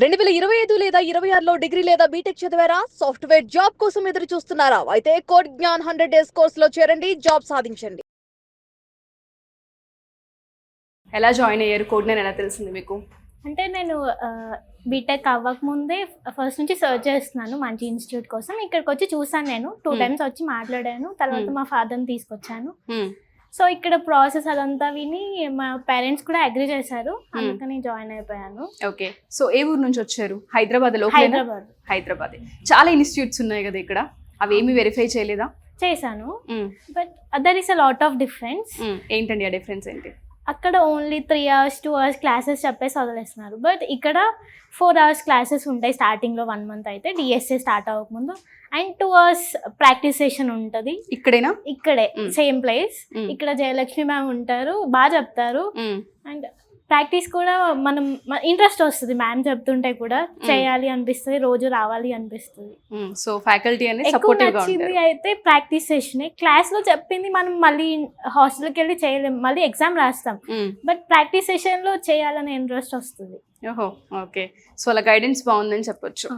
2025 లేదా 26లో డిగ్రీ లేదా బీటెక్ చదివారా? సాఫ్ట్‌వేర్ జాబ్ కోసం ఎదురు చూస్తున్నారా? అయితే కోడ్ జ్ఞాన్ 100 డేస్ కోర్సులో చేరండి, జాబ్ సాధించండి. ఎలా జాయిన్ అయ్యారు? కోడ్ నేమ్ ఎలా తెలిసింది మీకు? అంటే నేను బీటెక్ అవ్వకముందే ఫస్ట్ నుంచి సర్చ్ చేస్తున్నాను మంచి ఇన్స్టిట్యూట్ కోసం. ఇక్కడికి వచ్చి చూసాను, నేను 2 టైమ్స్ వచ్చి మాట్లాడాను. తర్వాత మా ఫాదర్ని తీసుకొచ్చాను. సో ఇక్కడ ప్రాసెస్ అదంతా విని మా పేరెంట్స్ కూడా అగ్రీ చేశారు, అందుకని జాయిన్ అయిపోయాను. ఓకే, సో ఏ ఊరు నుంచి వచ్చారు? హైదరాబాద్ లో? హైదరాబాద్. చాలా ఇన్స్టిట్యూట్స్ ఉన్నాయి కదా ఇక్కడ, అవి ఏమి వెరిఫై చేయలేదా? చేశాను, but there is a lot of difference. ఏంటండి ఆ డిఫరెన్స్ ఏంటి? అక్కడ ఓన్లీ 3 hours 2 hours క్లాసెస్ చెప్పేసి వదిలేస్తున్నారు, బట్ ఇక్కడ 4 hours క్లాసెస్ ఉంటాయి స్టార్టింగ్లో 1 month అయితే, డిఎస్ఏ స్టార్ట్ అవ్వకముందు. అండ్ 2 hours ప్రాక్టీస్ సెషన్ ఉంటుంది. ఇక్కడేనా? ఇక్కడే, సేమ్ ప్లేస్. ఇక్కడ జయలక్ష్మి మ్యామ్ ఉంటారు, బాగా చెప్తారు. అండ్ ప్రాక్టీస్ కూడా మనం ఇంట్రెస్ట్ వస్తుంది, మ్యామ్ చెప్తుంటే కూడా చేయాలి అనిపిస్తుంది, రోజు రావాలి అనిపిస్తుంది. సో ఫ్యాకల్టీ అనేది ఎక్కువ సపోర్టివ్ గా నచ్చింది ఉంటారు. అయితే ప్రాక్టీస్ సెషన్. క్లాస్ లో చెప్పింది మనం మళ్ళీ హాస్టల్కి వెళ్ళి చేయలేము, మళ్ళీ ఎగ్జామ్ రాస్తాం. బట్ ప్రాక్టీస్ సెషన్ లో చేయాలనే ఇంట్రెస్ట్ వస్తుంది. ఓహో, ఓకే. సో అలా గైడెన్స్ బాగుందని చెప్పొచ్చు.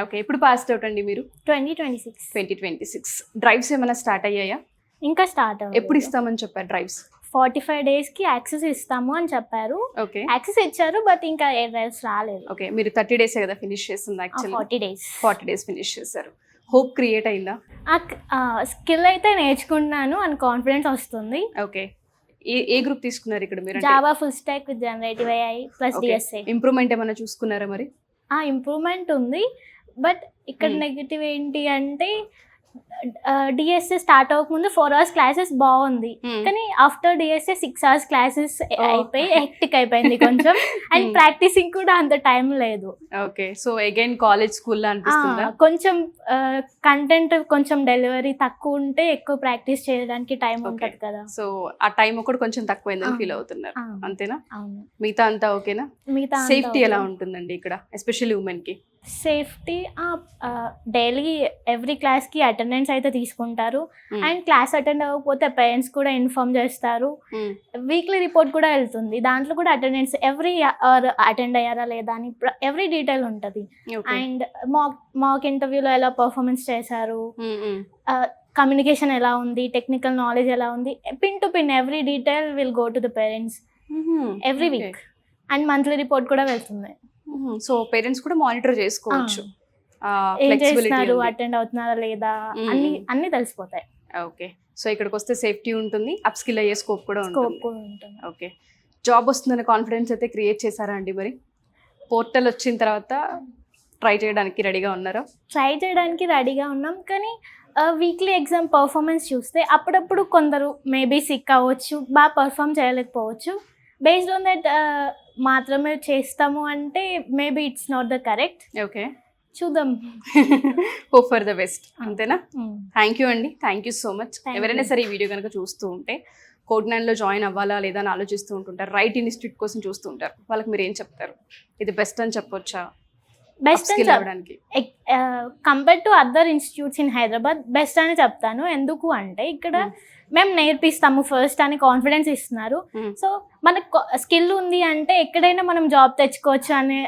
ఓకే, ఎప్పుడు పాస్ అవుట్ అండి మీరు? 2026. డ్రైవ్స్ ఏమైనా స్టార్ట్ అయ్యాయా? ఇంకా స్టార్ట్ అవ్వలేదు. ఎప్పుడు ఇస్తామని చెప్పారు డ్రైవ్స్? 45 days కి యాక్సెస్ ఇస్తాము అని చెప్పారు. ఓకే, యాక్సెస్ ఇచ్చారు, బట్ ఇంకా ఏ డ్రైవ్స్ రాలేదు. ఓకే, మీరు 30 days కదా ఫినిష్ చేస్తుంది యాక్చువల్లీ. 40 days ఫినిష్ చేశారు. హోప్ క్రియేట్ అయిందా? స్కిల్ అయితే నేర్చుకుంటున్నాను అని కాన్ఫిడెన్స్ వస్తుంది. ఓకే, ఏ గ్రూప్ తీసుకున్నారు ఇక్కడ మీరు? Java full stock with generative AI plus DSA. Improvement ఏమైనా చూసుకున్నారా మరి? ఇంప్రూవ్మెంట్ ఉంది, బట్ ఇక్కడ నెగటివ్ ఏంటి అంటే డిఎస్ఏ స్టార్ట్ అవ్వకముందు 4 hours క్లాసెస్ బాగుంది, కానీ ఆఫ్టర్ డిఎస్ఏ 6 hours క్లాసెస్ అయిపోయి హెక్టిక్ అయిపోయింది కొంచెం. అండ్ ప్రాక్టీసింగ్ కూడా అంత టైం లేదు. ఓకే, సో అగైన్ కాలేజ్ స్కూల్లో అనిపిస్తుందా? కొంచెం కంటెంట్ కొంచెం డెలివరీ తక్కువ ఉంటే ఎక్కువ ప్రాక్టీస్ చేయడానికి టైం ఉంటుంది కదా. సో ఆ టైం ఒకటి కొంచెం తక్కువైందని ఫీల్ అవుతున్నారు, అంతేనా? అవును. మిగతా అంతా ఓకేనా? మిగతా సేఫ్టీ ఎలా ఉంటుందండి ఇక్కడ, ఎస్పెషల్లీ ఉమెన్ కి? సేఫ్టీ డైలీ ఎవ్రీ క్లాస్కి అటెండెన్స్ అయితే తీసుకుంటారు. అండ్ క్లాస్ అటెండ్ అవ్వకపోతే పేరెంట్స్ కూడా ఇన్ఫార్మ్ చేస్తారు. వీక్లీ రిపోర్ట్ కూడా వెళ్తుంది, దాంట్లో కూడా అటెండెన్స్ ఎవ్రీ అవర్ అటెండ్ అయ్యారా లేదా అని ఎవ్రీ డీటెయిల్ ఉంటుంది. అండ్ మాక్ ఇంటర్వ్యూలో ఎలా పర్ఫార్మెన్స్ చేశారు, కమ్యూనికేషన్ ఎలా ఉంది, టెక్నికల్ నాలెడ్జ్ ఎలా ఉంది, pin to pin every detail will go to the parents every week. And monthly report కూడా వెళ్తుంది. సో పేరెంట్స్ కూడా మానిటర్ చేసుకోవచ్చు, ఏం చేస్తున్నారు, అటెండ్ అవుతున్నారా లేదా అన్ని తెలిసిపోతాయి. ఓకే, సో ఇక్కడికి వస్తే సేఫ్టీ ఉంటుంది, అప్ స్కిల్ అయ్యే స్కోప్ కూడా ఉంటుంది. ఓకే, జాబ్ వస్తుందనే కాన్ఫిడెన్స్ అయితే క్రియేట్ చేశారా అండి మరి? పోర్టల్ వచ్చిన తర్వాత ట్రై చేయడానికి రెడీగా ఉన్నారా? ట్రై చేయడానికి రెడీగా ఉన్నాం, కానీ వీక్లీ ఎగ్జామ్ పర్ఫార్మెన్స్ చూస్తే అప్పుడప్పుడు కొందరు మేబీ సిక్ అవ్వచ్చు, బాగా పర్ఫామ్ చేయలేకపోవచ్చు. బేస్డ్ ఆన్ దట్ మాత్రమే చేస్తాము అంటే maybe it's not the correct. Okay, చూద్దాం. హోప్ ఫర్ ద బెస్ట్, అంతేనా? థ్యాంక్ యూ అండి, థ్యాంక్ యూ సో మచ్. ఎవరైనా సరే ఈ వీడియో కనుక చూస్తూ ఉంటే కోడ్ 9లో జాయిన్ అవ్వాలా లేదా అని ఆలోచిస్తూ ఉంటుంటారు, రైట్ ఇన్స్టిట్యూట్ కోసం చూస్తూ ఉంటారు, వాళ్ళకి మీరు ఏం చెప్తారు? ఇది బెస్ట్ అని చెప్పొచ్చా? Best compare to other institutes in Hyderabad best అని చెప్తాను. ఎందుకు అంటే ఇక్కడ మేము నేర్పిస్తాము ఫస్ట్ అని కాన్ఫిడెన్స్ ఇస్తున్నారు. సో మనకు స్కిల్ ఉంది అంటే ఎక్కడైనా మనం జాబ్ తెచ్చుకోవచ్చు అనే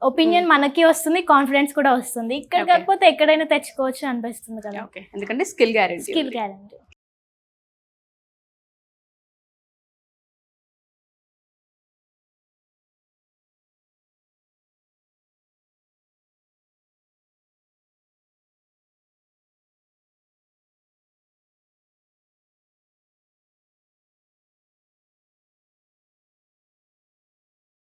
ఒపీనియన్ మనకి వస్తుంది, కాన్ఫిడెన్స్ కూడా వస్తుంది. ఇక్కడ కాకపోతే ఎక్కడైనా తెచ్చుకోవచ్చు అనిపిస్తుంది కదా. ఎందుకంటే స్కిల్ గ్యారెంటీ.